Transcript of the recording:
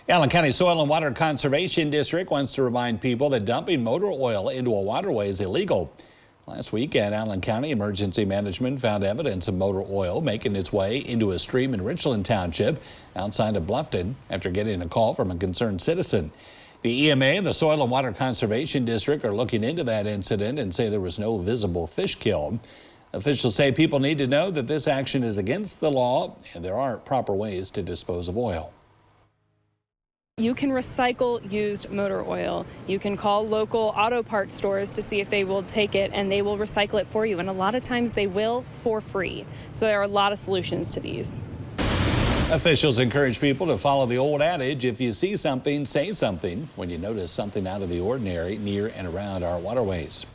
Allen County Soil and Water Conservation District wants to remind people that dumping motor oil into a waterway is illegal. Last weekend, Allen County Emergency Management found evidence of motor oil making its way into a stream in Richland Township outside of Bluffton after getting a call from a concerned citizen. The EMA and the Soil and Water Conservation District are looking into that incident and say there was no visible fish kill. Officials say people need to know that this action is against the law and there aren't proper ways to dispose of oil. You can recycle used motor oil. You can call local auto parts stores to see if they will take it, and they will recycle it for you. And a lot of times they will for free. So there are a lot of solutions to these. Officials encourage people to follow the old adage, if you see something, say something, when you notice something out of the ordinary near and around our waterways.